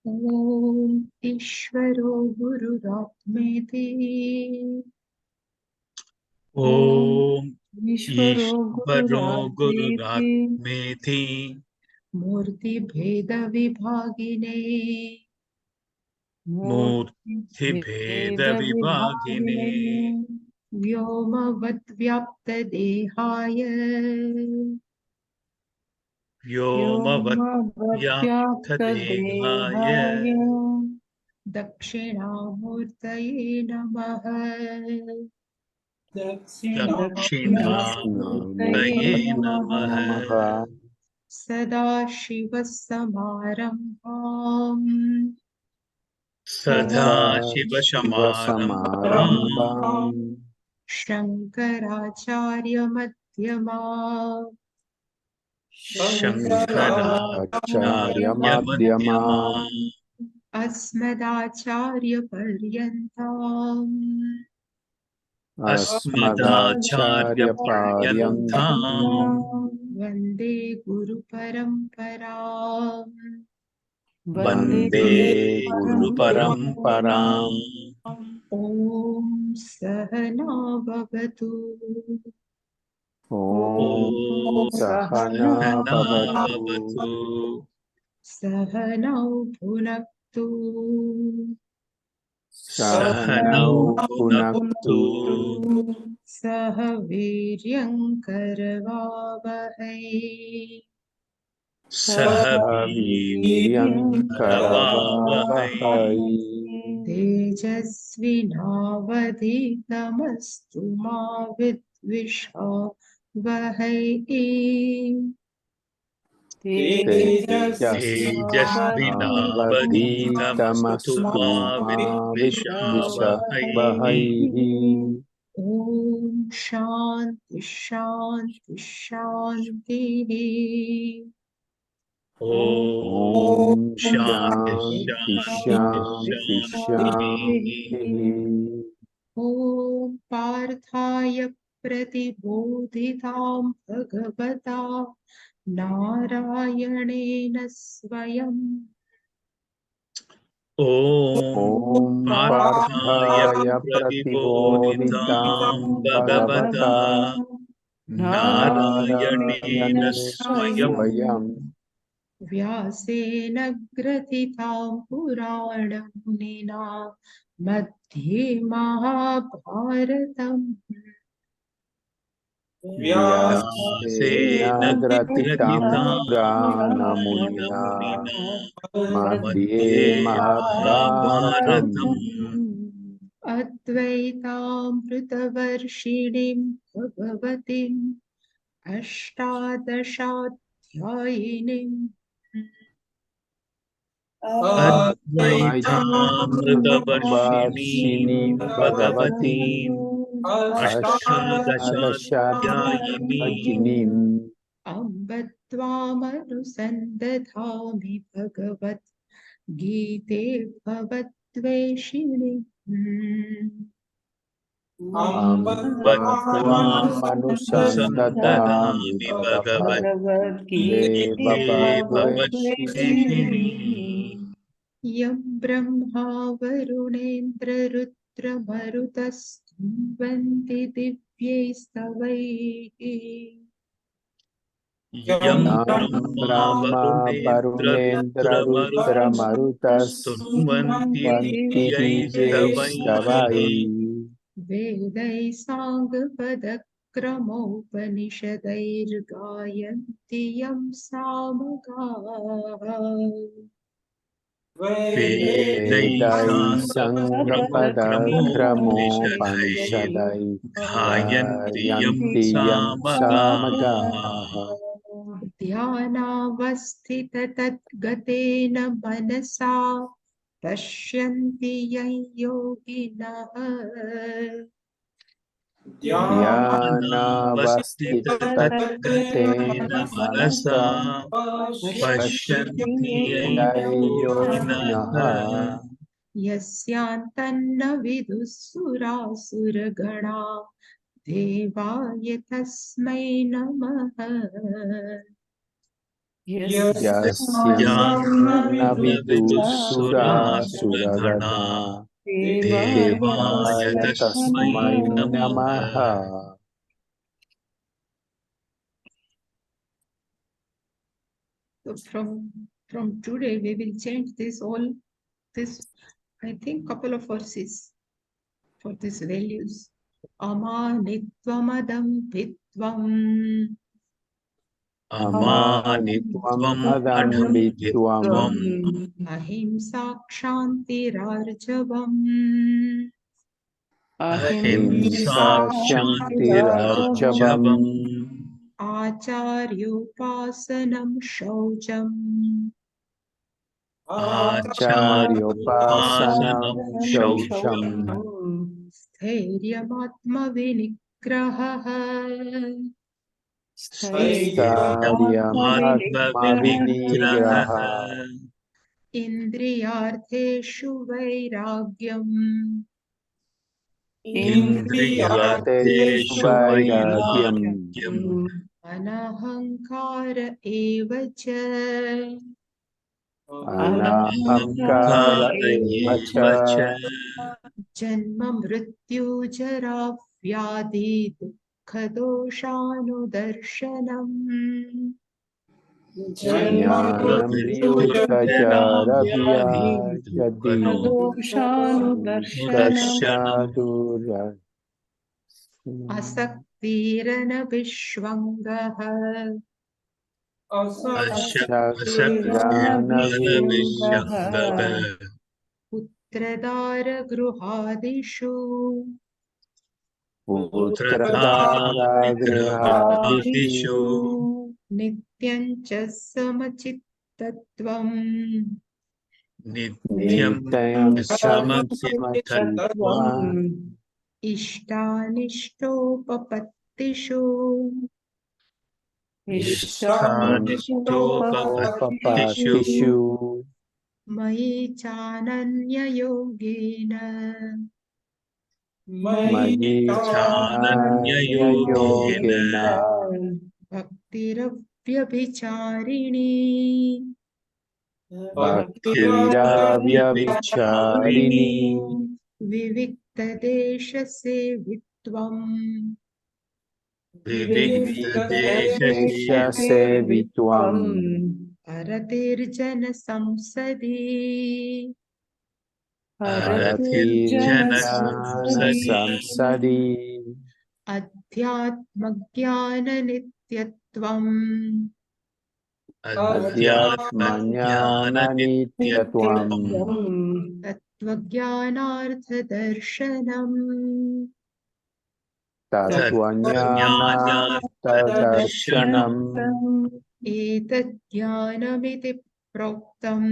ॐ ईश्वरो गुरुरात्मेति ॐ ईश्वरो ईश्वरो गुरुरात्मेति गुरुरात्मेति मूर्तिभेदविभागिने मूर्तिभेदविभागिने व्योमवद्व्याप्तदेहाय व्योमवद्व्याप्तदेहाय व्योमवद्व्याप्तदेहाय दक्षिणामूर्तये नमः। दक्षिणामूर्तये नमः। सदाशिवसमारम्भाम् सदाशिवसमारम्भाम् शङ्कराचार्यमध्यमाम् शङ्कराचार्यमध्यमाम् अस्मदाचार्यपर्यन्ताम् अस्मदाचार्यपर्यन्ताम् वन्दे गुरुपरम्पराम्। वन्दे गुरुपरम्पराम्। ॐ सहना भवतु। ॐ सहना भवतु। सहनौ भुनक्तु। सहनौ भुनक्तु। सह वीर्यङ्करवावहै। सह वीर्यङ्करवावहै। तेजस्विनावधीतमस्तु मा विद्विषावहै। तेजस्विनावधीतमस्तु मा विद्विषावहै। ॐ शान्ति शान्ति शान्तिः। ॐ शान्ति शान्ति शान्तिः। ॐ पार्थाय प्रतिबोधितां भगवता नारायणेन स्वयं। ॐ पार्थाय प्रतिबोधितां भगवता नारायणेन स्वयं व्यासेन ग्रथितां पुराणमुनिना मध्ये महाभारतम्। व्यासेन ग्रथितां पुराणमुनिना मध्ये महाभारतम्। अद्वैतामृतवर्षिणीं भगवतीम् अष्टादशाध्यायिनीम् अद्वैतामृतवर्षिणीं भगवतीम् अष्टादशाध्यायिनीम् अम्ब त्वामनुसन्दधामि भगवद्गीते भवद्वेषिणीम्। अम्ब त्वामनुसन्दधामि भगवद्गीते भवद्वेषिणीम्। यं ब्रह्मा वरुणेन्द्ररुद्रमरुतस्तुन्वन्ति दिव्यैस्तवैः। यं ब्रह्मा वरुणेन्द्ररुद्रमरुतस्तुन्वन्ति दिव्यैस्तवैः। वेदैः साङ्गपदक्रमोपनिषदैर्गायन्ति यं सामगाः। वेदैः साङ्गपदक्रमोपनिषदैर्गायन्ति यं सामगाः। ध्यानावस्थिततद्गतेन मनसा पश्यन्ति यं योगिनः। ध्यानावस्थिततद्गतेन मनसा पश्यन्ति यं योगिनः। यस्यान्तन्न विदुःसुरासुरगणा देवाय तस्मै नमः। यस्यान्न यस्यान्न विदुः विदुः सुरासुरगणा देवाय देवाय तस्मै तस्मै नमः। नमः। So from today we will change this I think couple of verses for these values. Amanitvamadam pitvam अमानित्वम् अमानित्वम् अदम्भित्वम् अदम्भित्वम् ahimsa kshantirarjavam हिंसा अहिंसा क्षन्तिरार्जवम् क्षान्तिरार्जवम् acharyopasanam shaucham आचार्योपासनं शौचम् स्थैर्यमात्मविनिग्रहः स्थैर्यमात्मविनिग्रहः इन्द्रियार्थेषु वैराग्यम् इन्द्रियार्थेषु वैराग्यम् अनहङ्कार एव च अनाहङ्कार एव च जन्म मृत्यु जरा व्याधि दुःखदोषानुदर्शनम् ज्ञानमृत्युञ्चरव्याधि दोषानुदर्शनम् असक्तिरनविष्वङ्गः असक्तिरनविष्वङ्गः पुत्रदारगृहादिषु पुत्रदारगृहादिषु नित्यं च समचित्तत्वम् नित्यं समचित्तत्वम् इष्टानिष्टोपपत्तिषु इष्टानिष्टोपपत्तिषु मयि चानन्ययोगेन मयि चानन्ययोगेन भक्तिरव्यभिचारिणी भक्तिरव्यभिचारिणी विविक्तदेशसेवित्वम् विविक्तदेशसेवित्वम् अरतिर्जनसंसदि अरतिर्जनसंसदि अध्यात्मज्ञाननित्यत्वम् अध्यात्मज्ञाननित्यत्वम् तत्त्वज्ञानार्थदर्शनम् तत्त्वज्ञानार्थदर्शनम् एतज्ज्ञानमिति प्रोक्तम्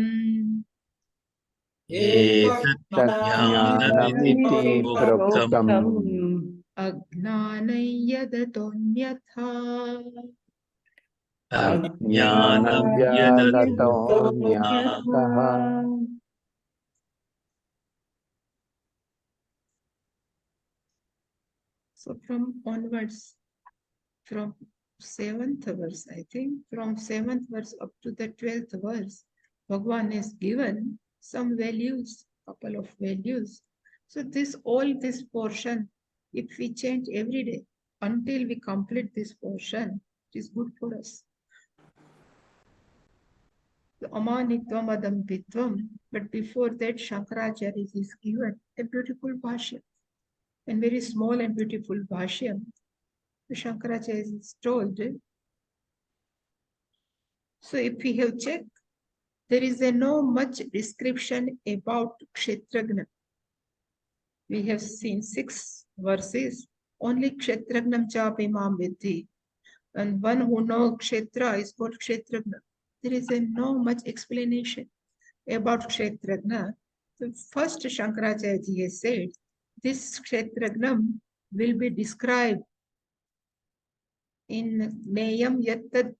एतज्ज्ञानमिति प्रोक्तम् अज्ञानं यदतोऽन्यथा अज्ञानं यदतोऽन्यथा। So from onwards, from 7th verse, I think, from 7th verse up to the 12th verse, Bhagavan is given some values, couple of values. So all this portion, if we change every day until we complete this portion, it is good for us. Amanitvam adambitvam, but before that Shankaracharya is given a beautiful bhashya, and very small and beautiful bhashya. Shankaracharya is told, so if we have checked, there is no much description about Kshetragna. We have seen 6 verses, only Kshetragnam chapimam vidhi, and one who knows Kshetra is called Kshetragna. There is no much explanation about Kshetragna. So first Shankaracharya has said, this Kshetragnam will be described in Neyam Yattad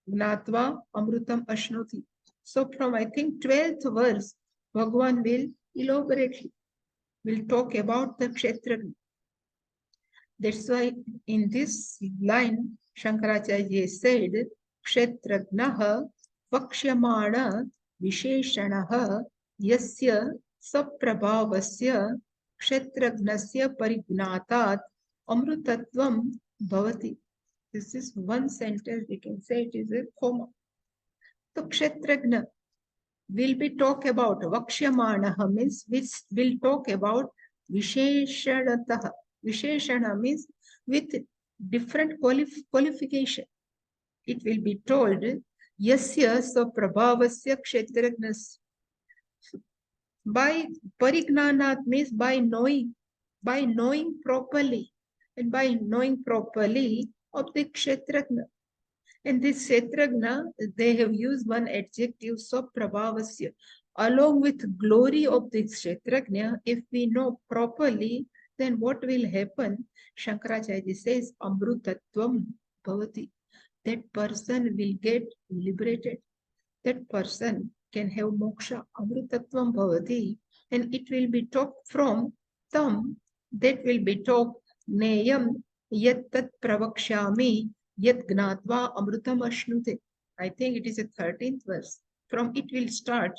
Gnatva Amrutam Ashnoti. So from I think 12th verse, Bhagavan will elaborately will talk about the Kshetragna. That's why in this line, Shankaracharya said, Kshetragnaha Vakshyamana Visheshanaha Yasya Saprabhavasya Kshetragnasya Parignatat Amrutatvam Bhavati. This is one sentence, we can say it is a comma. So Kshetragna will be talk about Vakshyamanaha means which will talk about Visheshanataha. Visheshana means with different qualification. It will be told Yasya Saprabhavasya Kshetragnas. By Parignanat means by knowing properly, and by knowing properly of the Kshetragna. And this Kshetragna, they have used one adjective, Saprabhavasya. Along with glory of the Kshetragna, if we know properly, then what will happen? Shankaracharya says, Amrutatvam Bhavati. That person will get liberated. That person can have moksha, Amrutatvam Bhavati, and it will be talked from Tam, that will be talked Neyam Yat Tat Pravakshami Yat Gnatva Amrutam Ashnute. I think it is a 13th verse. From it will start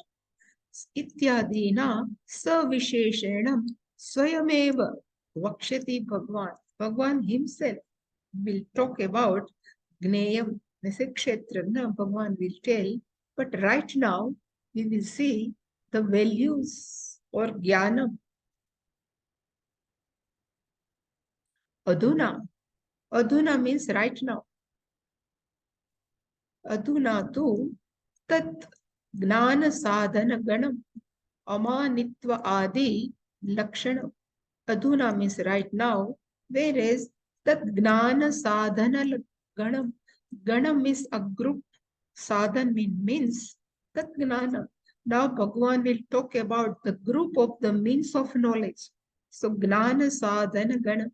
Ityadina Savisheshenam Swayameva Vakshati Bhagwan. Bhagwan himself will talk about Gneyam, Kshetragna, Bhagwan will tell. But right now, we will see the values or Jnanam. Aduna. Aduna means right now. Aduna tu tat Gnana Sadhana Ganam Amanitva Adi Lakshanam. Aduna means right now, whereas tat Gnana Sadhana Ganam. Ganam is a group. Sadhan means tat Gnana. Now Bhagavan will talk about the group of the means of knowledge. So Gnana Sadhana Gana.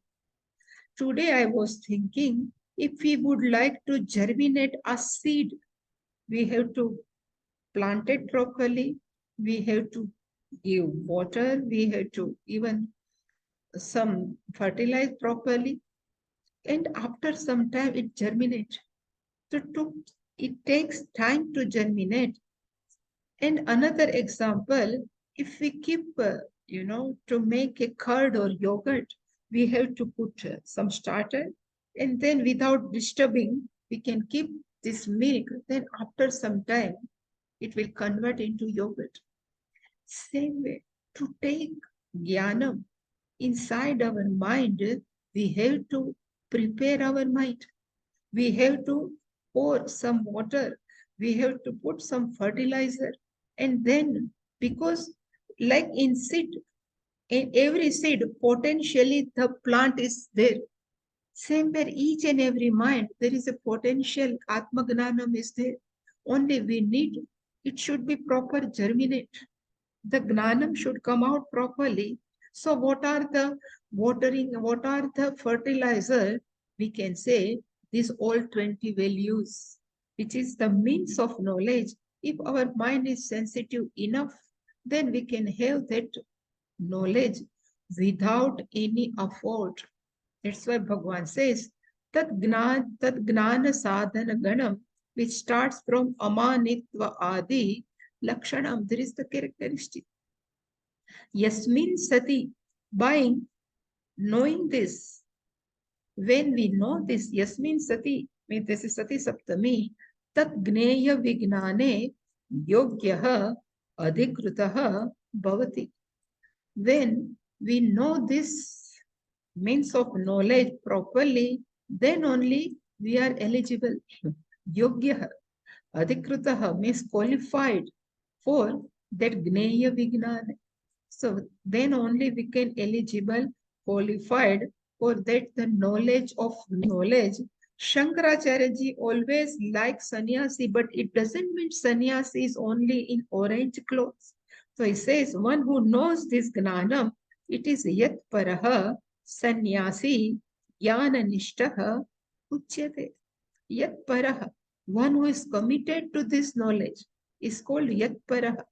Today I was thinking, if we would like to germinate a seed, we have to plant it properly, we have to give water, we have to even some fertilize properly, and after some time it germinates. So it takes time to germinate. And another example, if we keep, to make a curd or yogurt, we have to put some starter, and then without disturbing, we can keep this milk. Then after some time, it will convert into yogurt. Same way, to take jnanam inside our mind, we have to prepare our mind. We have to pour some water. We have to put some fertilizer. And then, because like in seed, in every seed, potentially the plant is there. Same where each and every mind, there is a potential, Atma Gnanam is there. Only we need, it should be proper germinate. The Gnanam should come out properly. So what are the watering, what are the fertilizer? We can say these all 20 values, which is the means of knowledge. If our mind is sensitive enough, then we can have that knowledge without any effort. That's why Bhagavan says, Tat Gnana Sadhana Ganam, which starts from Amanitva Adi Lakshanam. There is the characteristic. Yasmin Sati, by knowing this, when we know this, Yasmin Sati, this is Sati Saptami, Tat Gneya Vignane Yogyaha Adhikrutaha Bhavati. When we know this means of knowledge properly, then only we are eligible. Yogyaha Adhikrutaha means qualified for that Gneya Vignane. So then only we can eligible, qualified for that the knowledge of knowledge. Shankaracharya ji always likes sannyasi, but it doesn't mean sannyasi is only in orange clothes. So he says, one who knows this gnanam, it is yat paraha sannyasi jnana nishtaha uchyate. Yat paraha, one who is committed to this knowledge is called yat paraha.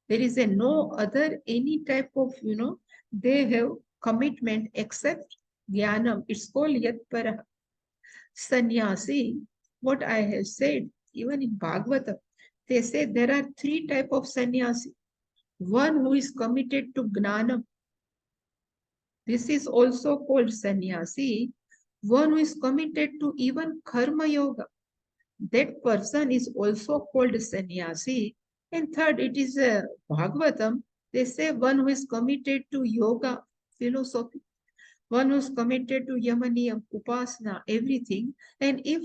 There is no other, any type of, they have commitment except jnanam. It's called yat paraha. Sannyasi, what I have said, even in Bhagavatam, They say there are three types of sannyasi. One who is committed to gnanam. This is also called sannyasi. One who is committed to even karma yoga. That person is also called sannyasi. And third, it is a Bhagavatam. They say one who is committed to yoga, philosophy. One who is committed to yamaniyam, upasana, everything. And if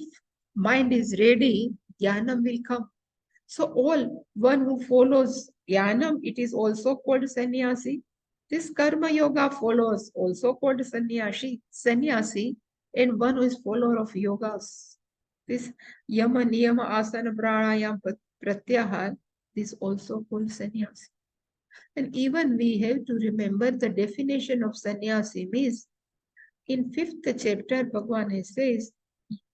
mind is ready, jnanam will come. So one who follows jnanam, it is also called sannyasi. This karma yoga follows, also called sannyasi, and one who is follower of yogas. This yama, niyama, asana, pranayam, pratyahar, this also called sannyasi. And even we have to remember the definition of sannyasi means in 5th chapter, Bhagavan says,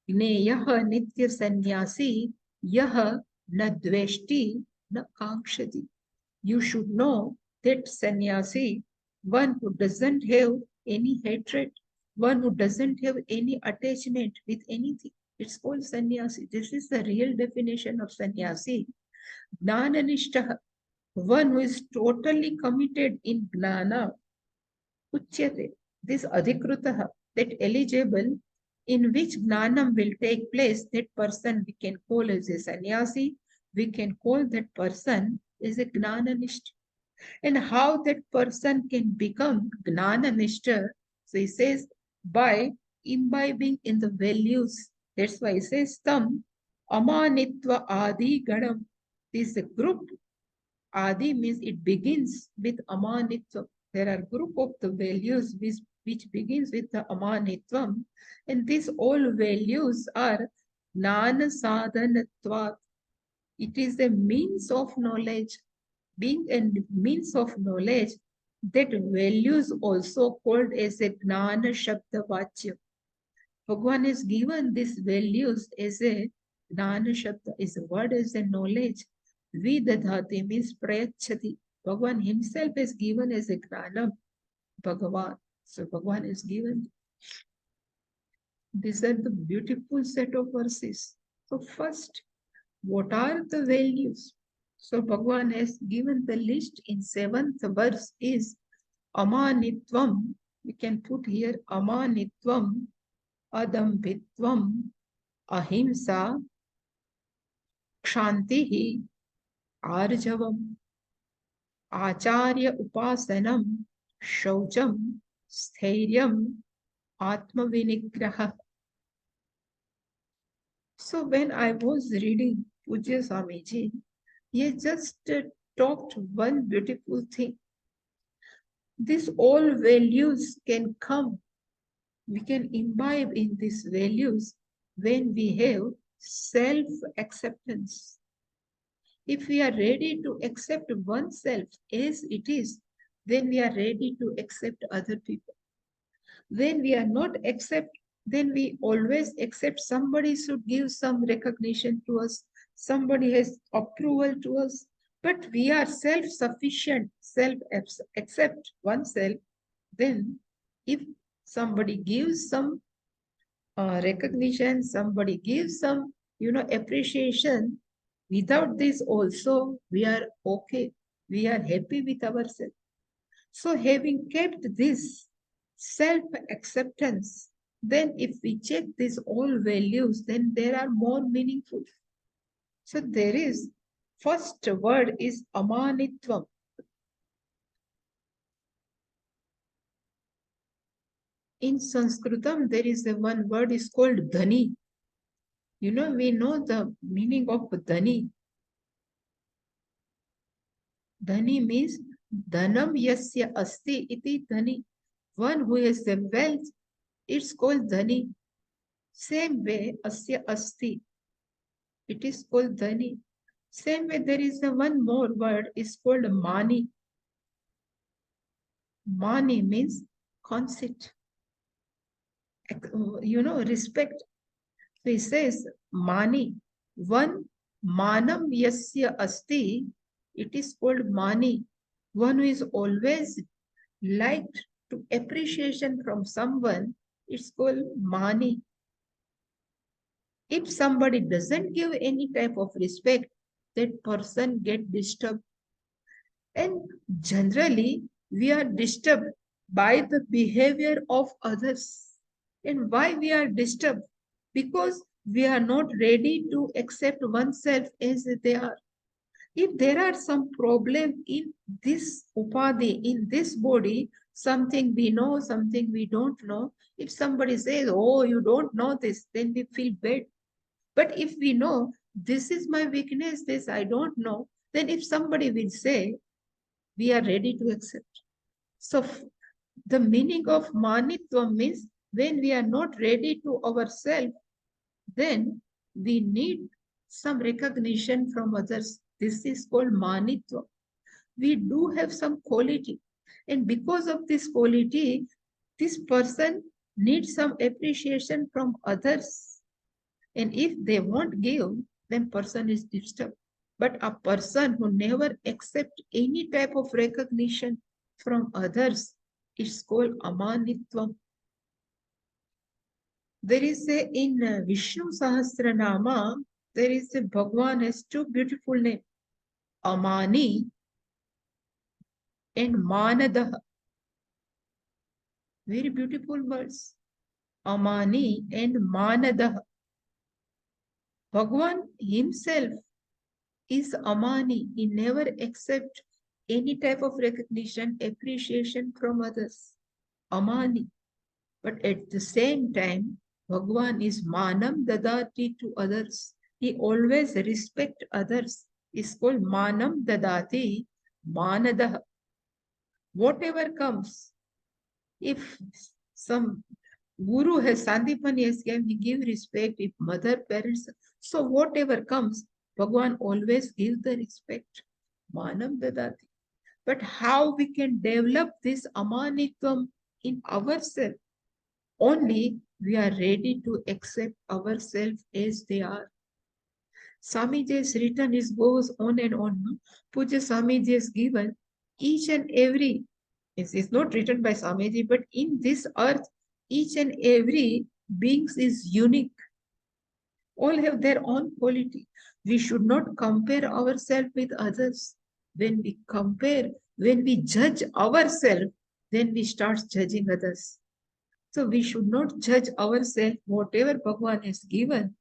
Gneyaha nitya sannyasi yaha na dveshti na kankshati. You should know that sannyasi, one who doesn't have any hatred, one who doesn't have any attachment with anything. It's called sannyasi. This is the real definition of sannyasi. Gnananishtaha, one who is totally committed in gnana, uchyate. This adhikrutaha, that eligible in which gnanam will take place, that person we can call as a sannyasi, we can call that person as a gnananishta. And how that person can become gnananishta, so he says, by imbibing in the values. That's why he says, tam amanitva adi ganam. This group, adi means it begins with amanitva. There are group of the values which begins with the amanitvam, and these all values are gnana sadhanatvat. It is a means of knowledge. Being a means of knowledge, that values also called as a gnana shabda vachya. Bhagavan has given these values as a gnana shabda, is a word as a knowledge. Vidadhati means prayachati. Bhagavan himself is given as a gnana Bhagavan. So Bhagavan is given. These are the beautiful set of verses. So first, what are the values? So Bhagavan has given the list in 7th verse is amanitvam. We can put here amanitvam, adambhitvam, ahimsa, kshantihi, arjavam, acharya upasanam, shaucham, sthairyam, atmavinigraha. So when I was reading Pujya Swamiji, he just talked one beautiful thing. These all values can come. We can imbibe in these values when we have self-acceptance. If we are ready to accept oneself as it is, then we are ready to accept other people. When we are not accept, then we always accept somebody should give some recognition to us. Somebody has approval to us, but we are self-sufficient, self-accept oneself. Then if somebody gives some recognition, somebody gives some, appreciation, without this also, we are okay. We are happy with ourselves. So having kept this self-acceptance, then if we check these all values, then they are more meaningful. So there is, first word is amanitvam. In Sanskritam, there is one word is called dhani. We know the meaning of dhani. Dhani means dhanam yasya asti iti dhani. One who has the wealth, it's called dhani. Same way, asya asti, it is called dhani. Same way, there is one more word, is called mani. Mani means conceit. Respect. So he says, mani. One manam yasya asti, it is called mani. One who is always liked to appreciation from someone, it's called mani. If somebody doesn't give any type of respect, that person get disturbed. And generally, we are disturbed by the behavior of others. And why we are disturbed? Because we are not ready to accept oneself as they are. If there are some problem in this upadhi, in this body, something we know, something we don't know, if somebody says, oh, you don't know this, then we feel bad. But if we know, this is my weakness, this I don't know, then if somebody will say, we are ready to accept. So the meaning of manitva means when we are not ready to ourselves, then we need some recognition from others. This is called manitva. We do have some quality. And because of this quality, this person needs some appreciation from others. And if they won't give, then person is disturbed. But a person who never accepts any type of recognition from others is called amanitvam. There is in Vishnu Sahasranama, there is Bhagwan has two beautiful names, Amani and Manadah. Very beautiful words. Amani and Manadah. Bhagwan himself is Amani. He never accepts any type of recognition, appreciation from others. Amani. But at the same time, Bhagwan is Manam Dadati to others. He always respects others. It's called Manam Dadati, Manadah. Whatever comes, if some Guru has Sandipani has given, he give respect, if mother, parents, so whatever comes, Bhagwan always gives the respect. Manam Dadati. But how we can develop this amanitvam in ourselves? Only we are ready to accept ourselves as they are. Swamiji has written, it goes on and on. No? Puja Swamiji has given each and every, it's not written by Swamiji, but in this earth, each and every being is unique. All have their own quality. We should not compare ourselves with others. When we compare, when we judge ourselves, then we start judging others. So we should not judge ourselves. Whatever Bhagwan has given,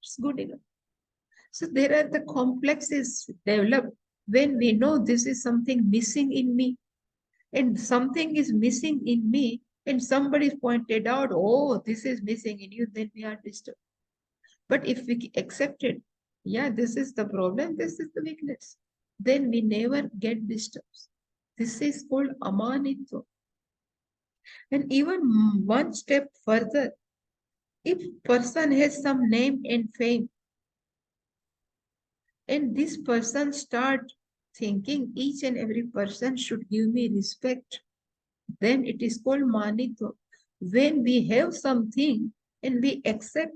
it's good enough. So there are the complexes developed when we know this is something missing in me. And something is missing in me, and somebody pointed out, oh, this is missing in you, then we are disturbed. But if we accept it, yeah, this is the problem, this is the weakness, then we never get disturbed. This is called amanitva. And even one step further, if person has some name and fame, and this person start thinking each and every person should give me respect, then it is called manitva. When we have something and we accept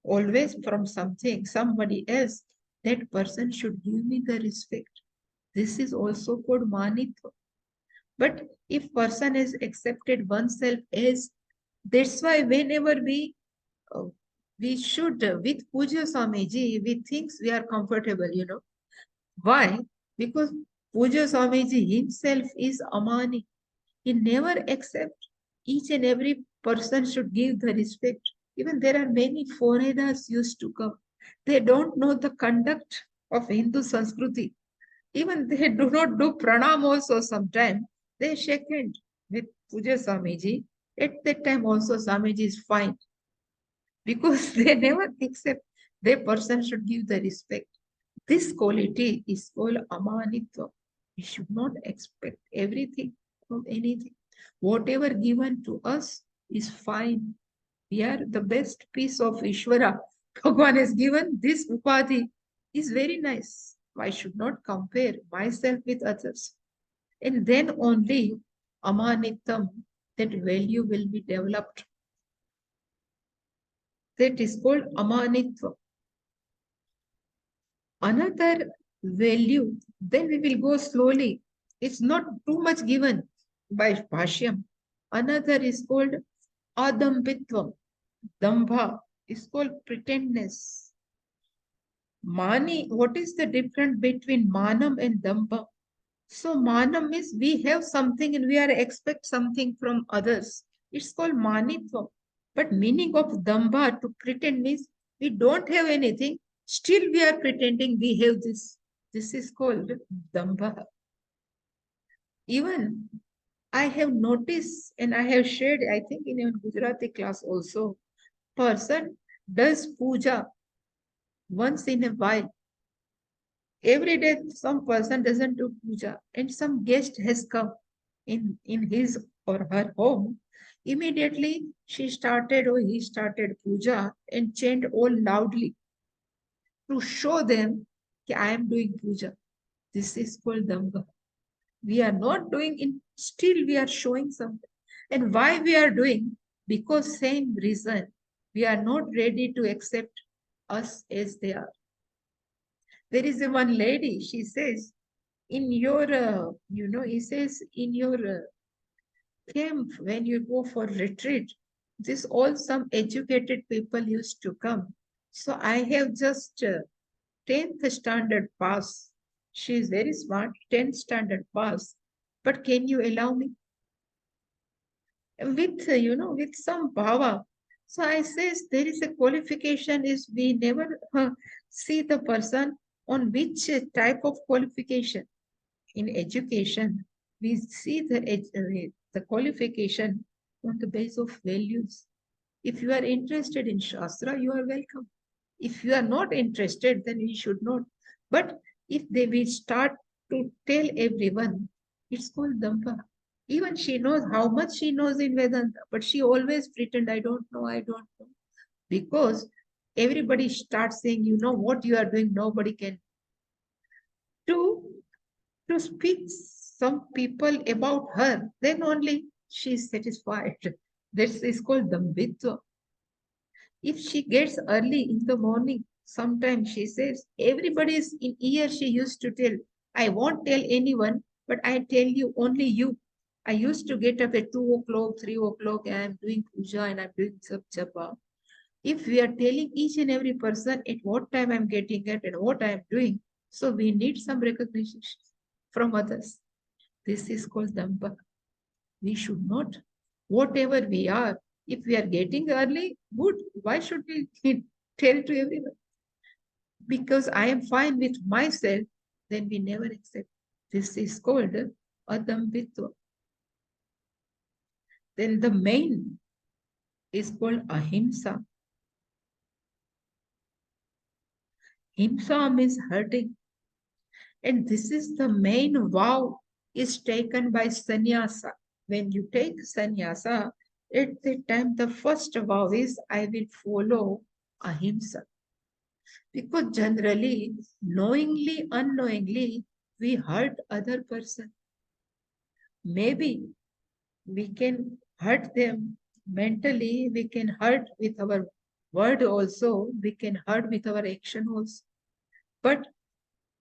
always from something, somebody else, that person should give me the respect. This is also called manitva. But if person has accepted oneself as, that's why whenever we should, with Puja Swamiji, we think we are comfortable, you know. Why? Because Puja Swamiji himself is Amani. He never accepts. Each and every person should give the respect. Even there are many foreigners used to come. They don't know the conduct of Hindu Sanskriti. Even they do not do pranam also sometimes. They shake hand with Puja Swamiji. At that time also Swamiji is fine. Because they never accept. Their person should give the respect. This quality is called amanitva. We should not expect everything from anything. Whatever given to us is fine. We are the best piece of Ishvara. Bhagwan has given this upadhi is very nice. I should not compare myself with others. And then only amanitam, that value will be developed. That is called amanitva. Another value, then we will go slowly. It's not too much given by Bhashyam. Another is called adambitvam. Dambha is called pretendness. Mani, what is the difference between manam and damba? So manam means we have something and we are expect something from others. It's called manitva. But meaning of damba, to pretend, means we don't have anything, still we are pretending we have this. This is called damba. Even I have noticed and I have shared, I think in a Gujarati class also, person does puja once in a while. Every day some person doesn't do puja and some guest has come in his or her home. Immediately she started or he started puja and chant all loudly to show them that I am doing puja. This is called damba. We are not doing it, still we are showing something. And why we are doing? Because same reason. We are not ready to accept us as they are. There is a one lady, she says, in your, he says, in your camp, when you go for retreat, this all some educated people used to come. So I have just 10th standard pass. She is very smart, 10th standard pass. But can you allow me? With, with some bhava. So I says there is a qualification is we never see the person on which type of qualification. In education, we see the qualification on the basis of values. If you are interested in Shastra, you are welcome. If you are not interested, then we should not. But if they will start to tell everyone, it's called Dampa. Even she knows how much she knows in Vedanta, but she always pretend, I don't know, I don't know. Because everybody starts saying, you know what you are doing, nobody can. To speak some people about her, then only she is satisfied. This is called Dambitva. If she gets early in the morning, sometimes she says, everybody is in here, she used to tell, I won't tell anyone, but I tell you, only you. I used to get up at 2 o'clock, 3 o'clock, and I'm doing puja and I'm doing sab japa. If we are telling each and every person at what time I'm getting it and what I'm doing, so we need some recognition from others. This is called Damba. We should not, whatever we are, if we are getting early, good. Why should we tell to everyone? Because I am fine with myself, then we never accept. This is called Adambitva. Then the main is called Ahimsa. Himsa means hurting. And this is the main vow is taken by sannyasa. When you take sannyasa, at the time the first vow is I will follow ahimsa. Because generally, knowingly, unknowingly, we hurt other person. Maybe we can hurt them mentally, we can hurt with our word also, we can hurt with our action also. But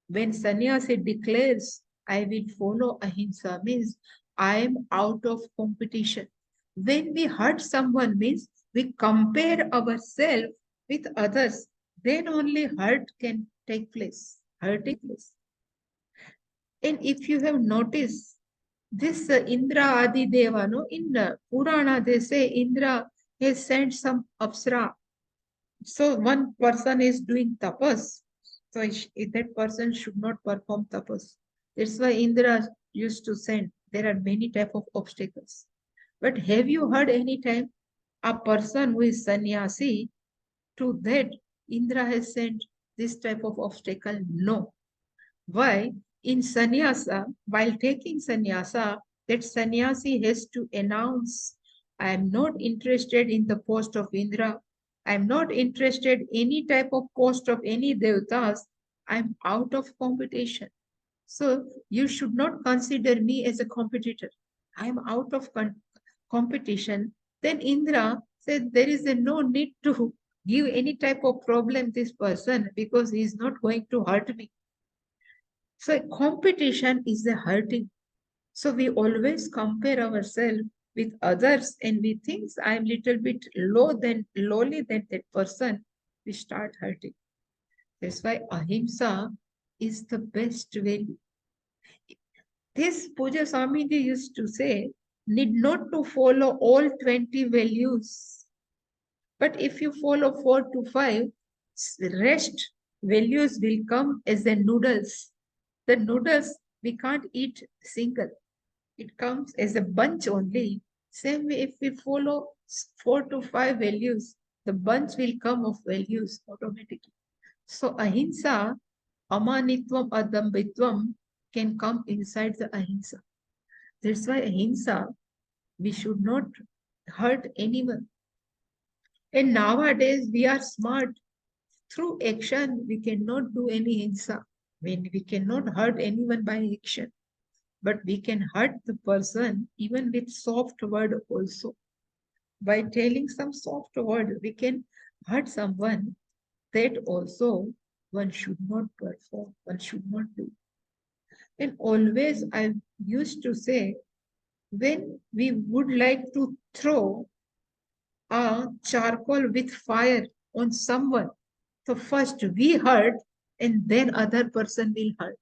when sannyasi declares, I will follow ahimsa, means I am out of competition. When we hurt someone, means we compare ourselves with others, then only hurt can take place, hurting place. And if you have noticed, this Indra Adi Deva, no, in Purana, they say Indra has sent some apsara. So one person is doing tapas. So that person should not perform tapas. That's why Indra used to send. There are many type of obstacles. But have you heard any time a person who is sannyasi, to that Indra has sent this type of obstacle? No. Why? In sannyasa, while taking sannyasa, that sannyasi has to announce, I am not interested in the post of Indra. I am not interested any type of post of any devatas. I am out of competition. So you should not consider me as a competitor. I am out of competition. Then Indra said there is no need to give any type of problem this person because he is not going to hurt me. So competition is the hurting. So we always compare ourselves with others and we think I'm little bit lowly than that person. We start hurting. That's why ahimsa is the best value. This Puja Swamiji used to say, need not to follow all 20 values. But if you follow 4 to 5, rest values will come as the noodles. The noodles we can't eat single. It comes as a bunch only. Same way, if we follow 4 to 5 values, the bunch will come of values automatically. So ahimsa, amanitvam, adambitvam can come inside the ahimsa. That's why ahimsa, we should not hurt anyone. And nowadays we are smart. Through action, we cannot do any ahimsa. When we cannot hurt anyone by action, but we can hurt the person even with soft word also. By telling some soft word, we can hurt someone. That also one should not perform, one should not do. And always I used to say, when we would like to throw a charcoal with fire on someone, so first we hurt and then other person will hurt.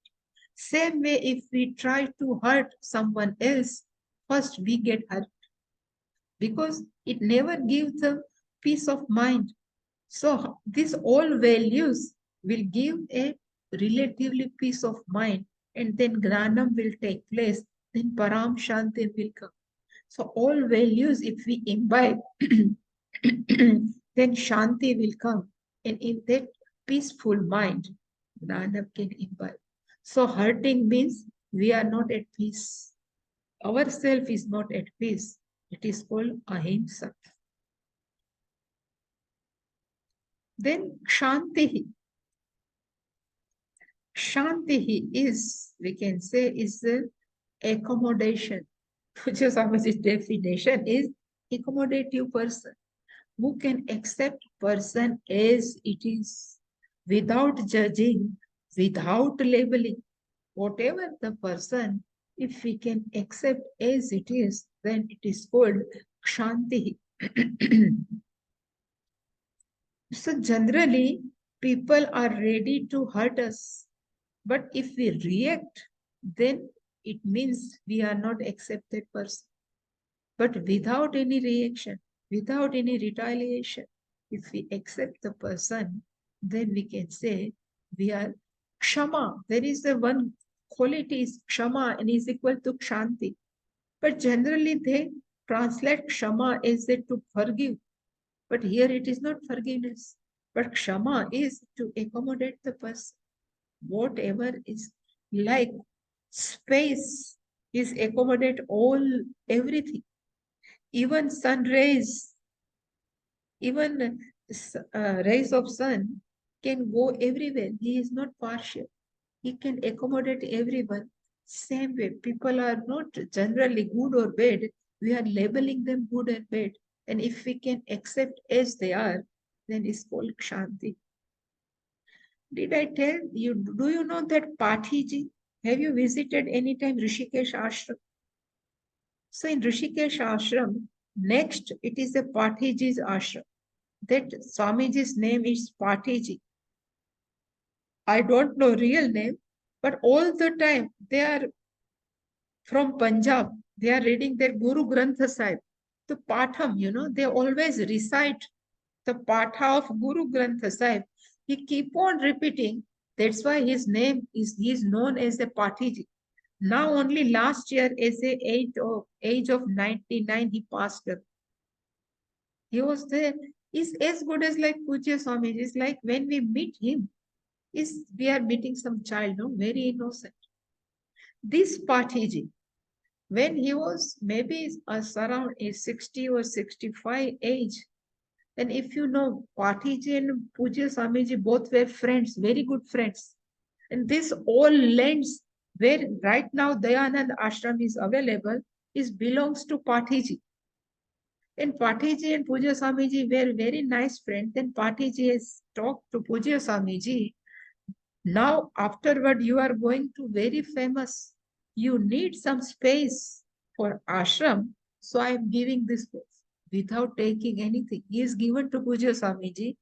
Same way, if we try to hurt someone else, first we get hurt. Because it never gives a peace of mind. So these all values will give a relatively peace of mind, and then Gnanam will take place, then Param Shanti will come. So all values, if we imbibe, then Shanti will come. And in that peaceful mind, Gnanam can imbibe. So hurting means we are not at peace. Ourself is not at peace. It is called ahimsa. Then Shantihi. Shantihi is, we can say, is the accommodation. Puja Swamiji's definition is accommodative person who can accept person as it is, without judging, without labeling. Whatever the person, if we can accept as it is, then it is called Shanti. So generally, people are ready to hurt us. But if we react, then it means we are not accepted person. But without any reaction, without any retaliation, if we accept the person, then we can say we are Kshama. There is the one quality is Kshama and is equal to Kshanti. But generally they translate Kshama as to forgive. But here it is not forgiveness. But Kshama is to accommodate the person. Whatever is like space is accommodate all everything. Even sun rays, even rays of sun can go everywhere. He is not partial. He can accommodate everyone. Same way, people are not generally good or bad. We are labeling them good and bad. And if we can accept as they are, then it's called Kshanti. Did I tell you, do you know that Pathiji? Have you visited anytime Rishikesh Ashram? So in Rishikesh Ashram, next it is a Pathiji's ashram. That Swamiji's name is Pathiji. I don't know real name, but all the time they are from Punjab. They are reading their Guru Granth Sahib. The Patham, they always recite the Patha of Guru Granth Sahib. He keep on repeating. That's why his name is, he is known as the Pathiji. Now only last year, as the age of 99, he passed away. He was there. He's as good as like Pujya Swamiji. It's like when we meet him, we are meeting some child, no, very innocent. This Pathiji, when he was maybe around a 60 or 65 age, and if you know, Pathiji and Pujya Swamiji both were friends, very good friends. And this all lands where right now Dayanand Ashram is available belongs to Pathiji. And Pathiji and Pujya Swamiji were very nice friends. Then Pathiji has talked to Pujya Swamiji. Now afterward you are going to very famous. You need some space for ashram. So I am giving this space without taking anything. He is given to Pujya Swamiji.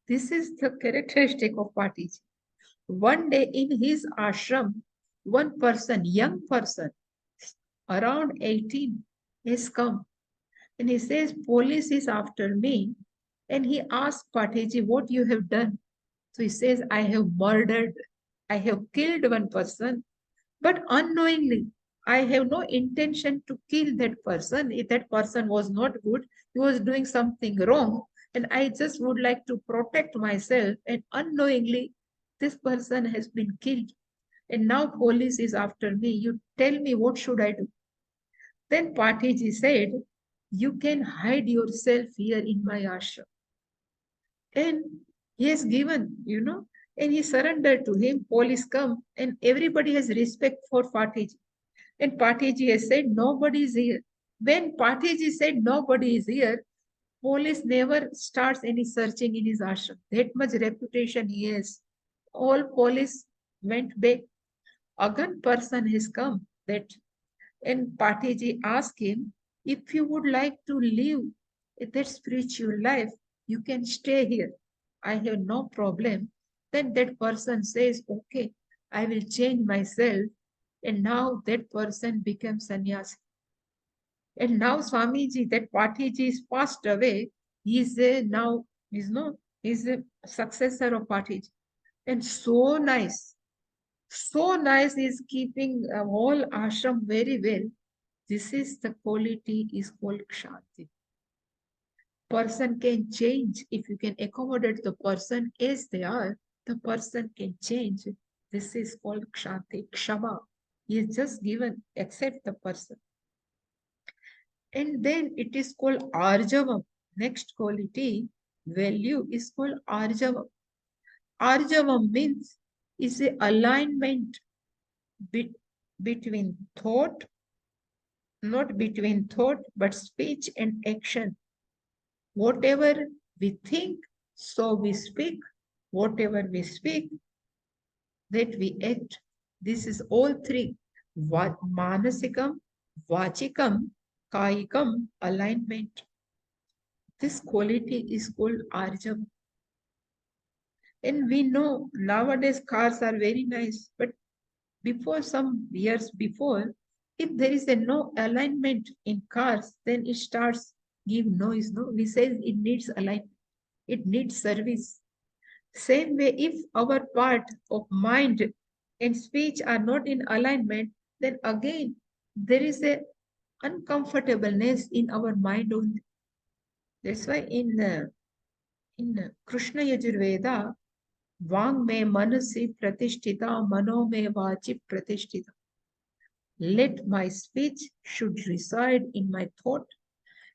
This is the characteristic of Patiji. One day in his ashram, one person, young person, around 18, has come and he says, police is after me. And he asked Patiji, what you have done? So he says, I have murdered, I have killed one person, but unknowingly. I have no intention to kill that person. If that person was not good, he was doing something wrong. And I just would like to protect myself. And unknowingly, this person has been killed. And now police is after me. You tell me what should I do? Then Patiji said, you can hide yourself here in my ashram. And he has given, and he surrendered to him. Police come and everybody has respect for Patiji. And Patiji has said, nobody is here. When Patiji said nobody is here, police never starts any searching in his ashram. That much reputation he has. All police went back. Again person has come that, and Patiji asked him, if you would like to live that spiritual life, you can stay here. I have no problem. Then that person says, okay, I will change myself. And now that person becomes sannyasi. And now Swamiji, that Patiji is passed away. He is he's a successor of Patiji. And so nice. So nice is keeping a whole ashram very well. This is the quality is called Kshanti. Person can change. If you can accommodate the person as they are, the person can change. This is called Kshanti, Kshama. He is just given, accept the person. And then it is called Arjavam. Next quality, value is called Arjavam. Arjavam means is a alignment between thought, not between thought, but speech and action. Whatever we think, so we speak. Whatever we speak, that we act. This is all three. Manasikam, Vachikam, Kayikam, alignment. This quality is called Arjam. And we know nowadays cars are very nice, but before some years before, if there is a no alignment in cars, then it starts give noise. No, we say it needs alignment. It needs service. Same way, if our part of mind and speech are not in alignment, then again there is a uncomfortableness in our mind only. That's why in Krishna Yajurveda, Vang me manasi pratishtita, mano me vachi pratishtita. Let my speech should reside in my thought.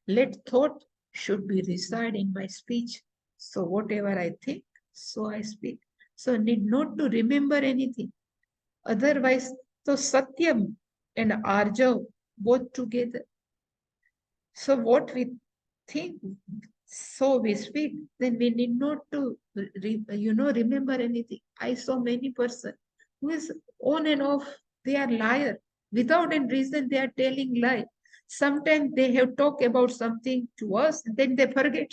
Let thought should be reside in my speech. So whatever I think, so I speak. So need not to remember anything. Otherwise, so Satyam and Arjav both together. So what we think, so we speak, then we need not to remember anything. I saw many person who is on and off, they are liar. Without any reason, they are telling lie. Sometimes they have talked about something to us, and then they forget.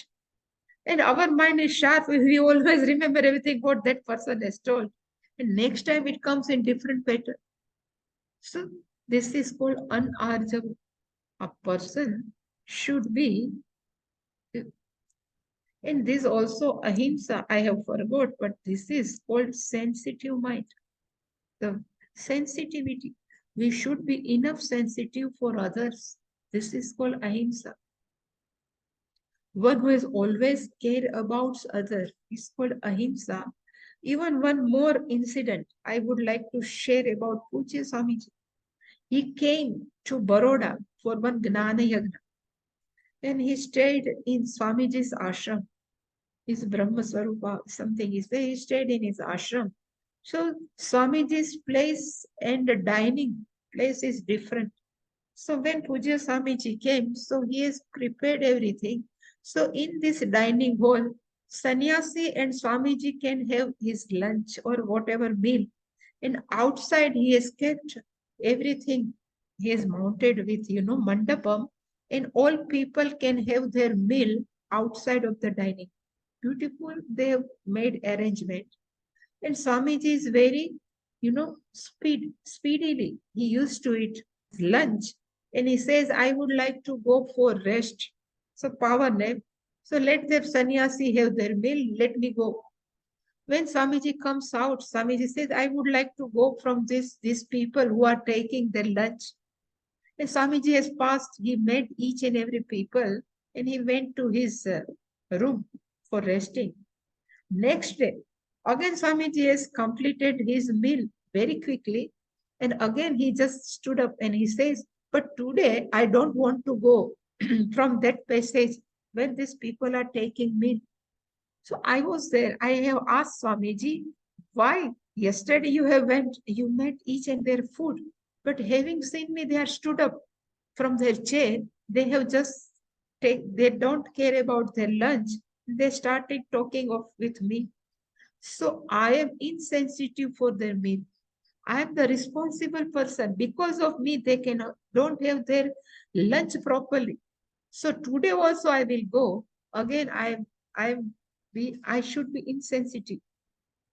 And our mind is sharp. We always remember everything what that person has told. And next time it comes in different pattern. So this is called unarjava. A person should be, and this also ahimsa, I have forgot, but this is called sensitive mind. The sensitivity. We should be enough sensitive for others. This is called ahimsa. One who has always cared about others is called ahimsa. Even one more incident I would like to share about Pujya Swamiji. He came to Baroda for one Gnana Yagna. And he stayed in Swamiji's ashram. His Brahma Swarupa, something is there. He stayed in his ashram. So Swamiji's place and the dining place is different. So when Pujya Swamiji came, so he has prepared everything. So in this dining hall, Sannyasi and Swamiji can have his lunch or whatever meal. And outside he has kept everything. He is mounted with, mandapam, and all people can have their meal outside of the dining. beautiful they have made arrangement. And Swamiji is very, speedily. He used to eat lunch and he says, I would like to go for rest. So power nap. So let the sannyasi have their meal. Let me go. When Swamiji comes out, Swamiji says, I would like to go from these people who are taking their lunch. And Swamiji has passed, he met each and every people and he went to his room for resting. Next day, again Swamiji has completed his meal very quickly. And again he just stood up and he says, but today I don't want to go from that passage when these people are taking meal. So I was there. I have asked Swamiji, why? Yesterday you met each and their food. But having seen me, they are stood up from their chair. They have just they don't care about their lunch. They started talking with me. So I am insensitive for their meal. I am the responsible person. Because of me, they don't have their lunch properly. So today also I will go. Again, I should be insensitive.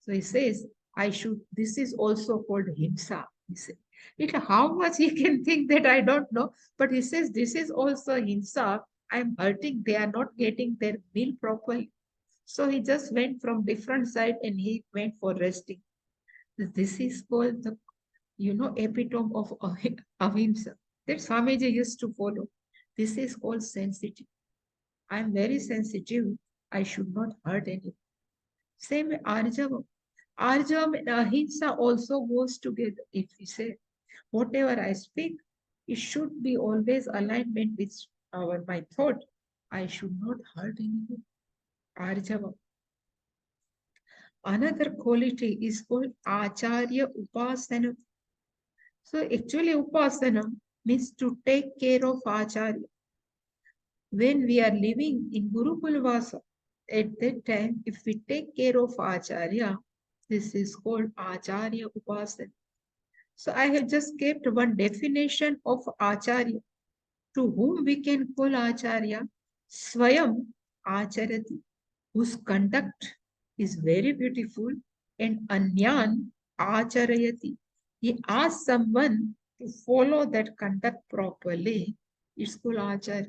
So he says, this is also called himsa. He said, how much he can think that I don't know, but he says, this is also himsa. I'm hurting. They are not getting their meal properly. So he just went from different side and he went for resting. This is called the, epitome of ahimsa that Swamiji used to follow. This is called sensitive. I'm very sensitive. I should not hurt anyone. Same with Arjava. Arjava and ahimsa also goes together. If we say, whatever I speak, it should be always alignment with my thought. I should not hurt anyone. Arjava. Another quality is called Acharya Upasana. So actually Upasana means to take care of Acharya. When we are living in Gurukul Vasa, at that time, if we take care of Acharya, this is called Acharya Upasana. So I have just kept one definition of Acharya. To whom we can call Acharya? Swayam Acharati, whose conduct is very beautiful, and Anyan Acharayati. He asks someone to follow that conduct properly. It's called Acharya.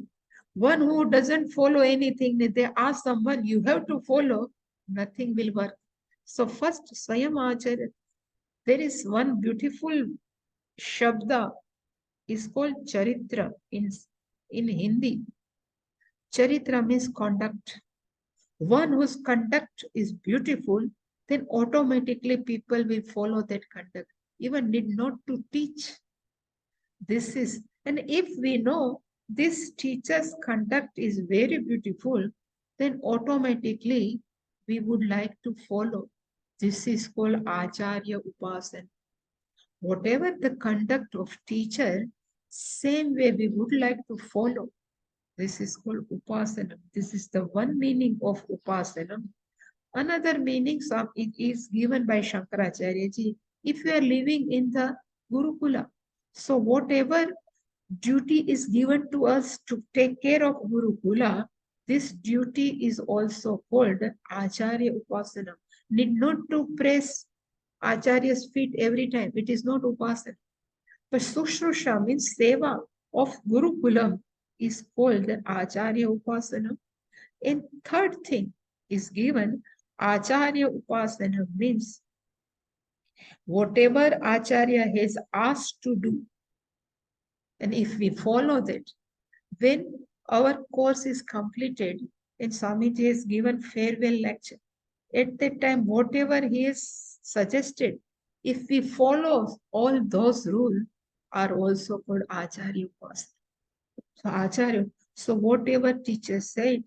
One who doesn't follow anything, they ask someone, you have to follow, nothing will work. So first, Swayam Acharya. There is one beautiful shabda, is called Charitra in Hindi. Charitra means conduct. One whose conduct is beautiful, then automatically people will follow that conduct. Even need not to teach. This is, and if we know this teacher's conduct is very beautiful, then automatically we would like to follow. This is called Acharya Upasana. Whatever the conduct of teacher, same way we would like to follow. This is called Upasana. This is the one meaning of Upasana. Another meaning it is given by Shankaracharya ji. If you are living in the Gurukula, so whatever duty is given to us to take care of Gurukula, this duty is also called Acharya Upasana. Need not to press Acharya's feet every time. It is not Upasana. But Sushrusha means Seva of Gurukulam is called Acharya Upasana. And third thing is given, Acharya Upasana means whatever Acharya has asked to do, and if we follow that, when our course is completed and Swamiji has given farewell lecture, at that time, whatever he has suggested, if we follow all those rules, are also called Acharya Upasana. So Acharya, so whatever teacher said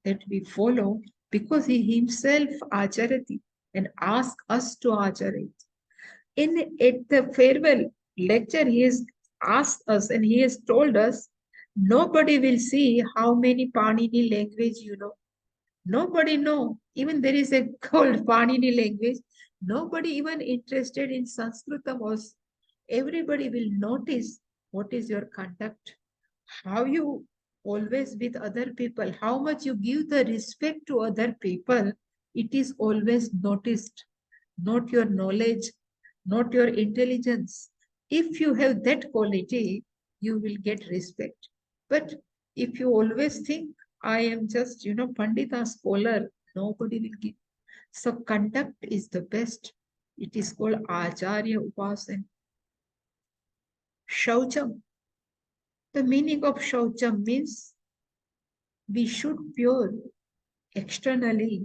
that we follow, because he himself Acharati and ask us to Acharate. At the farewell lecture, he has asked us and he has told us, nobody will see how many Panini language you know. Nobody know. Even there is a called Panini language. Nobody even interested in Sanskritam also. Everybody will notice what is your conduct, how you always with other people. How much you give the respect to other people, it is always noticed, not your knowledge, not your intelligence. If you have that quality, you will get respect. But if you always think, I am just, Pandita scholar, nobody will give. So conduct is the best. It is called Acharya Upasan. Shaucham. The meaning of Shaucham means we should pure externally,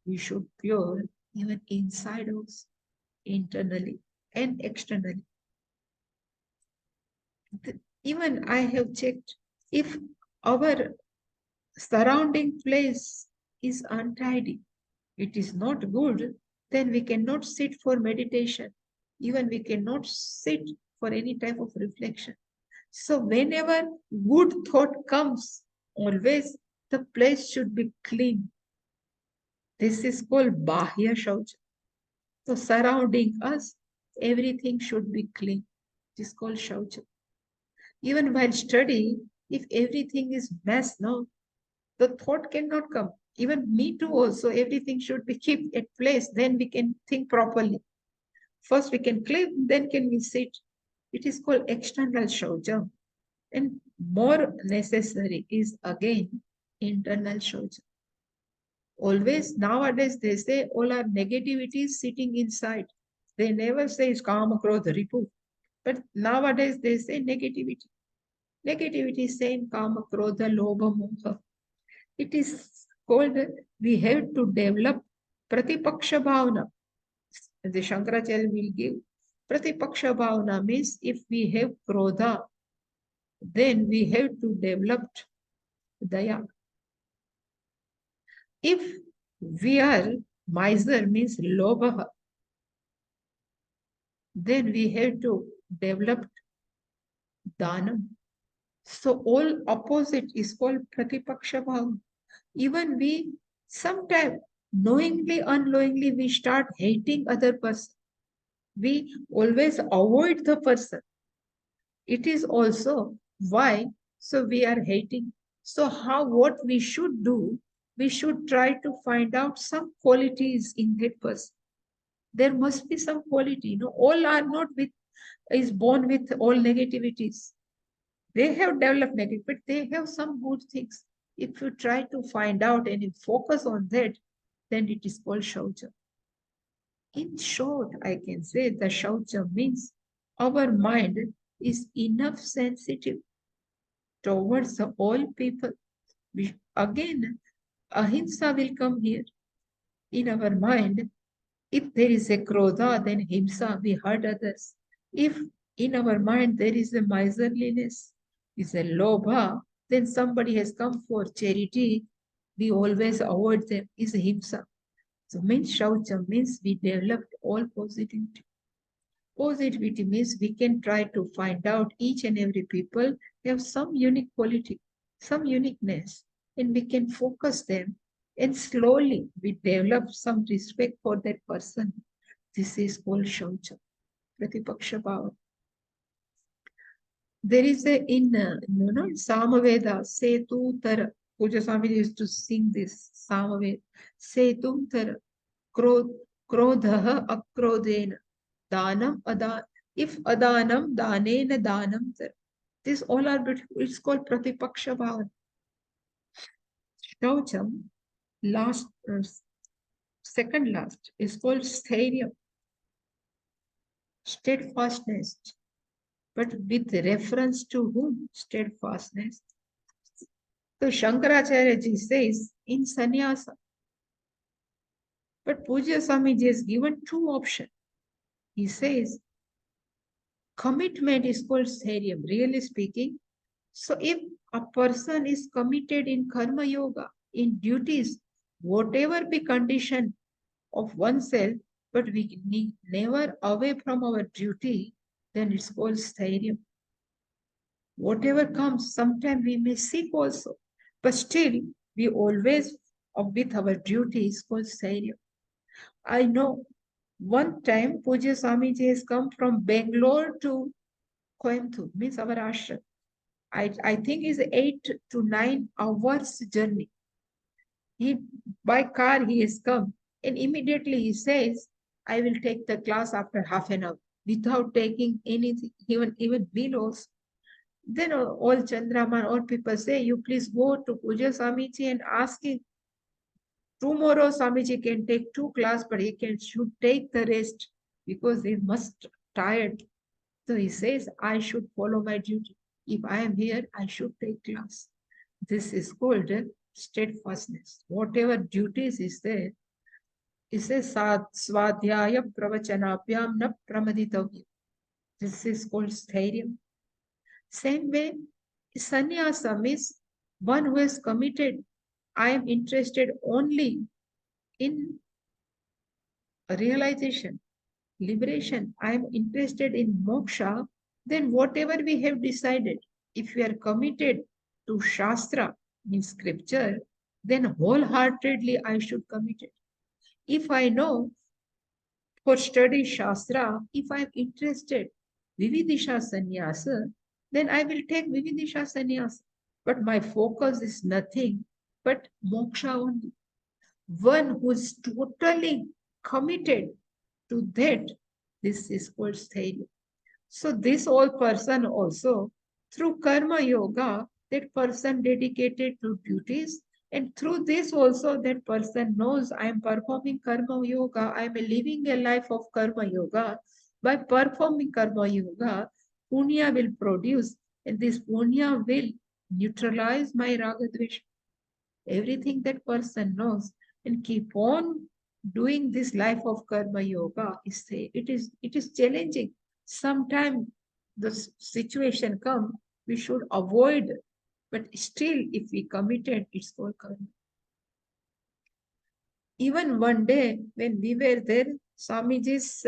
we should pure even inside us, internally and externally. Even I have checked, if our surrounding place is untidy, it is not good, then we cannot sit for meditation. Even we cannot sit for any type of reflection. So whenever good thought comes, always the place should be clean. This is called Bahya Shaucha. So surrounding us, everything should be clean. This is called Shaucha. Even while studying, if everything is mess, no, the thought cannot come. Even me too also, everything should be kept at place, then we can think properly. First we can clean, then can we sit. It is called external Shaucha. And more necessary is again internal Shaucha. Always nowadays they say all our negativity is sitting inside. They never say Kama, Krodha, Ripu. But nowadays they say negativity. Negativity is saying Kama, Krodha, Lobha, Moha. It is called, we have to develop Pratipaksha Bhavana. The Shankaracharya will give. Pratipaksha Bhavana means if we have Krodha, then we have to develop Daya. If we are miser means Lobha, then we have to develop Dhanam. So all opposite is called Pratipaksha Bhavana. Even we sometimes knowingly, unknowingly, we start hating other person. We always avoid the person. It is also why, so we are hating. So what we should do, we should try to find out some qualities in that person. There must be some quality. All are not is born with all negativities. They have developed negative, but they have some good things. If you try to find out and you focus on that, then it is called Shaucha. In short, I can say the Shaucha means our mind is enough sensitive towards all people. Again, ahimsa will come here. In our mind, if there is a krodha, then himsa, we hurt others. If in our mind there is a miserliness, is a lobha, then somebody has come for charity, we always avoid them, is himsa. So means shaucha means we developed all positivity. Positivity means we can try to find out each and every people have some unique quality, some uniqueness, and we can focus them, and slowly we develop some respect for that person. This is called shaucha, pratipaksha bhava. There is in Samaveda, Setu Tara. Puja Swami used to sing this Samaveda. Setu Tara, Krodha Akrodena, Danam Adan. If Adanam, Danena Danam Tara. These all are beautiful. It's called Pratipaksha Bhavan. Shaucham, last, second last, is called Sthairya, steadfastness. But with reference to whom? Steadfastness. So Shankaracharya ji says in sannyasa. But Pujya Swami ji has given two options. He says commitment is called sthairya, really speaking. So if a person is committed in karma yoga, in duties, whatever be condition of oneself, but we never away from our duty, then it's called sthairya. Whatever comes, sometimes we may seek also, but still we always with our duty is called sthairya. I know one time Pujya Swamiji has come from Bangalore to Coimbatore, means our ashram. I think is 8 to 9 hours journey. He by car he has come, and immediately he says, I will take the class after half an hour without taking anything, even meal also. Then all Chandraman, all people say, you please go to Puja Swamiji and ask him. Tomorrow Swamiji can take 2 class, but he should take the rest because he must tired. So he says, I should follow my duty. If I am here, I should take class. This is called steadfastness. Whatever duties is there, it says Svadhyaya Pravachanabhyam na pramaditavya. This is called stairyam. Same way, sannyasa means one who is committed. I am interested only in realization, liberation. I am interested in moksha. Then whatever we have decided, if we are committed to Shastra, means scripture, then wholeheartedly I should commit it. If I know for study Shastra, if I am interested, Vividisha Sannyasa, then I will take Vividisha Sannyasa. But my focus is nothing but moksha only. One who is totally committed to that, this is called sthairya. So this all person also, through karma yoga, that person dedicated to duties, and through this also that person knows I am performing karma yoga, I am living a life of karma yoga. By performing karma yoga, punya will produce, and this punya will neutralize my raga dvesha. Everything that person knows, and keep on doing this life of karma yoga is it is challenging. Sometimes the situation come, we should avoid, but still if we committed, it's called karma. Even one day when we were there, Swamiji's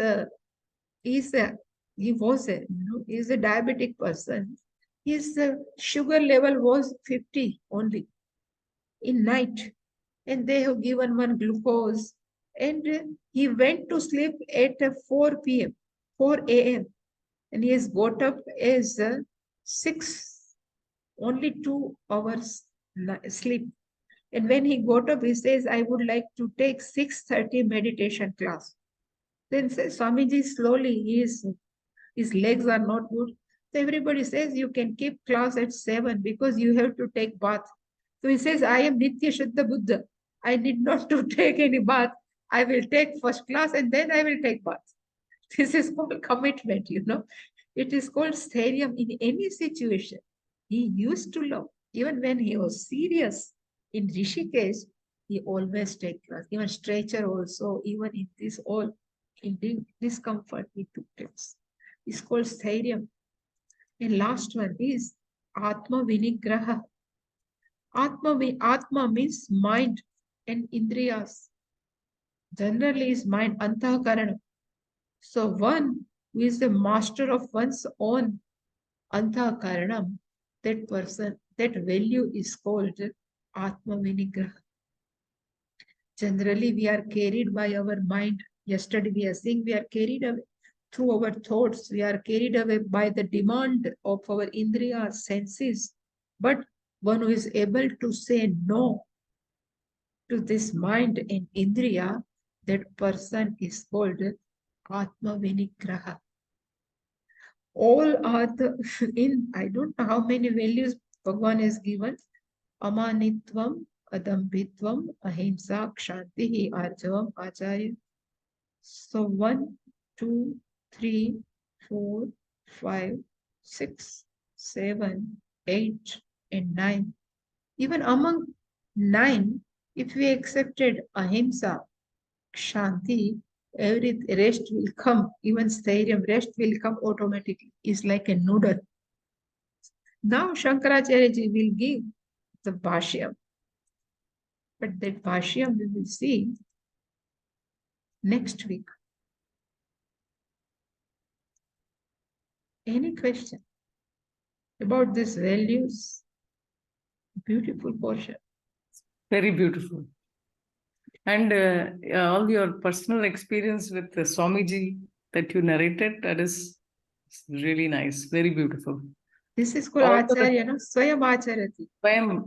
he was he's a diabetic person. His sugar level was 50 only in night, and they have given one glucose, and he went to sleep at 4 p.m., 4 a.m., and he has got up as 6, only 2 hours sleep. And when he got up, he says, I would like to take 6:30 meditation class. Then says, Swamiji, slowly, his legs are not good. So everybody says, you can keep class at 7 because you have to take bath. So he says, I am Nitya Shuddha Buddha. I need not to take any bath. I will take first class and then I will take bath. This is called commitment, It is called stharyam in any situation. He used to love. Even when he was serious in Rishikesh, he always take class. Even stretcher also, even in this all, in discomfort, he took class. It's called stharyam. And last one is Atma Vinigraha. Atma means mind and indriyas. Generally is mind, antahkarana. So one who is the master of one's own antahkaranam, that person, that value is called Atma Vinigraha. Generally we are carried by our mind. Yesterday we are saying we are carried away through our thoughts. We are carried away by the demand of our indriya senses. But one who is able to say no to this mind and indriya, that person is called Atma Vinigraha. All are I don't know how many values Bhagavan has given. Amanitvam, Adambitvam, Ahimsa, Kshantihi, Arjavam, Acharya. So 1, 2, 3, 4, 5, 6, 7, 8, and 9. Even among 9, if we accepted Ahimsa, Shanti, every rest will come, even stharyam, rest will come automatically. It's like a noodle. Now Shankaracharya ji will give the Bhashyam. But that Bhashyam we will see next week. Any question about these values? Beautiful portion. Very beautiful. And all your personal experience with the Swamiji that you narrated, that is really nice, very beautiful. This is called Also the Acharya, no? Swayam Acharati.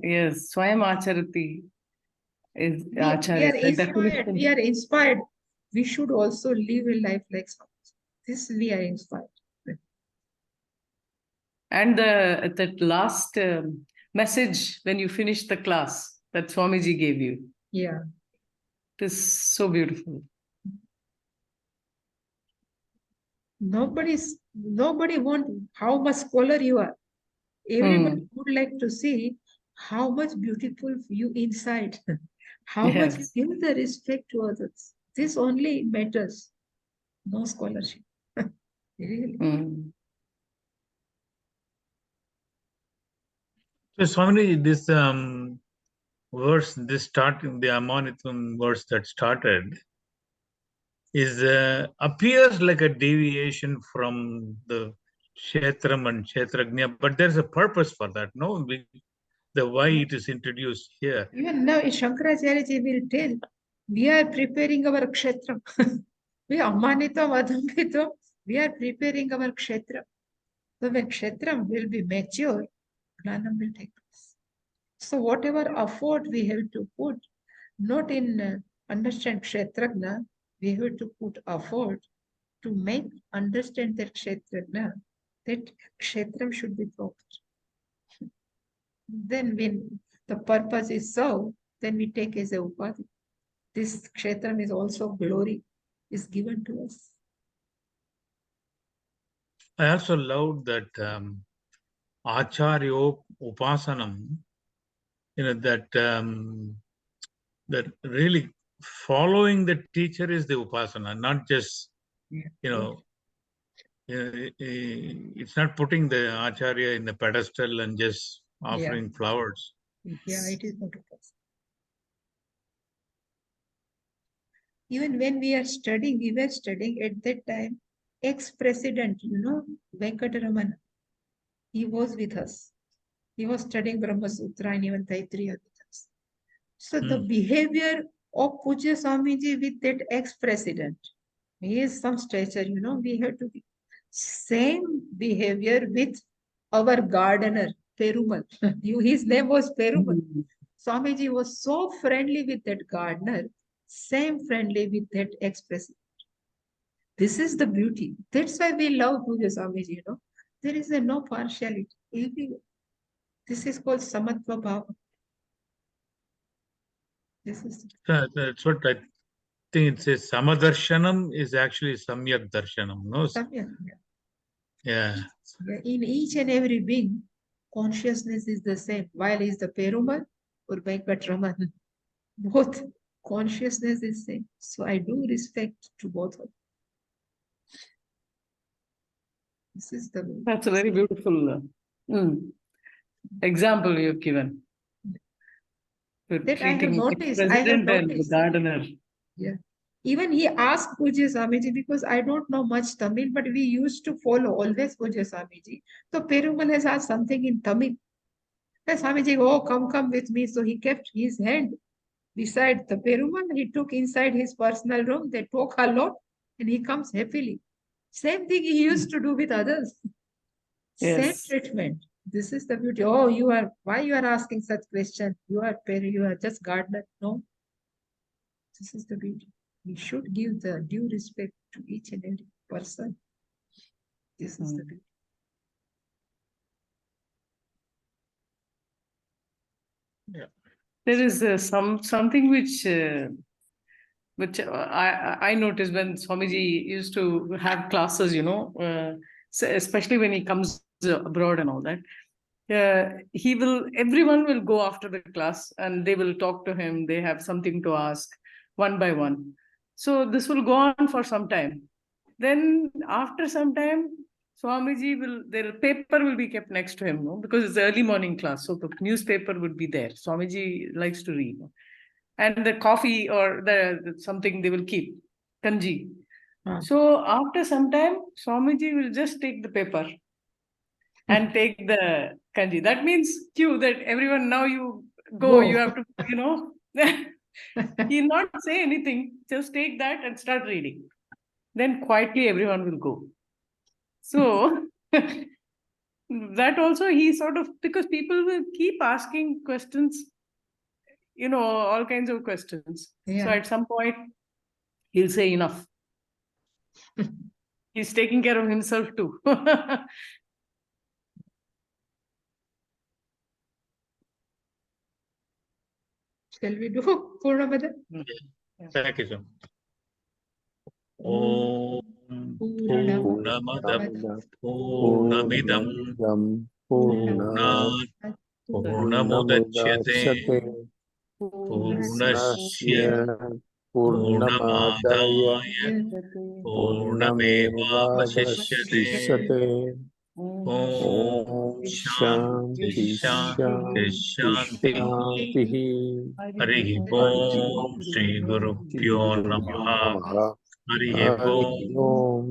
Yes, Swayam Acharati is We are Acharya. The inspired. We definition. are inspired. We should also live a life like Swamiji. This we are inspired. And that last message when you finish the class that Swamiji gave you. Yeah. It is so beautiful. Nobody want how much scholar you are. Everybody would like to see how much beautiful you inside, how much Yes. you give the respect to others. This only matters. No scholarship. Really. So Swami, this verse, this starting the Amanitvam verse that started, is appears like a deviation from the Kshetram and Kshetrajna, but there's a purpose for that, no? The why it is introduced here. Even now, Shankaracharya ji will tell, we are preparing our kshetram. We are amanitam, adambitam, we are preparing our kshetram. So when kshetram will be mature, Gnanam will take place. So whatever effort we have to put, not in understand kshetrajna, we have to put effort to make understand that kshetrajna, that kshetram should be proper. Then when the purpose is served, then we take as a upadhi. This kshetram is also glory, is given to us. I also love that Acharyo Upasanam, that that really following the teacher is the Upasana, not just, it's not putting the Acharya in the pedestal and just offering flowers. Yeah, it is not upasana. Even when we were studying at that time, ex-president, Venkataramana, he was with us. He was studying Brahma Sutra and even Taittiriya with us. So the behavior of Pujya Swamiji with that ex-president, he is some stature, we have to be same behavior with our gardener, Perumal. His name was Perumal. Swamiji was so friendly with that gardener, same friendly with that ex-president. This is the beauty. That's why we love Pujya Swamiji, There is no partiality. This is called Samatva Bhava. This is That's what I think it says. Samadarshanam is actually Samyak Darshanam. No? Samyak. Yeah. In each and every being, consciousness is the same. While is the Perumal or Venkataraman, both consciousness is same. So I do respect to both of them. This is the way. That's a very beautiful example you've given. That I have noticed. President and the gardener. Yeah. Even he asked Pujya Swamiji, because I don't know much Tamil, but we used to follow always Pujya Swamiji. So Perumal has asked something in Tamil. And Swamiji, oh, come with me. So he kept his hand beside the Perumal. He took inside his personal room. They talk a lot and he comes happily. Same thing he used to do with others. Yes. Same treatment. This is the beauty. Oh, why you are asking such question? You are just gardener. No. This is the beauty. We should give the due respect to each and every person. This is the beauty. Yeah. There is something which I noticed when Swamiji used to have classes, especially when he comes abroad and all that. Everyone will go after the class and they will talk to him. They have something to ask one by one. So this will go on for some time. Then after some time, Swamiji their paper will be kept next to him, because it's early morning class. So the newspaper would be there. Swamiji likes to read. And the coffee or something they will keep, kanji. So after some time, Swamiji will just take the paper and take the kanji. That means that everyone, now you go, you have to, he'll not say anything, just take that and start reading. Then quietly everyone will go. So that also he sort of, because people will keep asking questions, all kinds of questions. So Yeah. at some point, he'll say enough. He's taking care of himself too. Shall we do Purnamada? Thank you, sir. Om Purnamada Purnamidam Purnat Purnamudachyate Purnasya Purnamadaya Purnamevavasishyate Purnamevavasishyate Om Om Shanti Shanti Shanti Shanti Shanti Shanti Harihi Harihi Om Shri Guru Shri Pyo Gurubhyo Namaha Namaha Harihi Om Harihi Om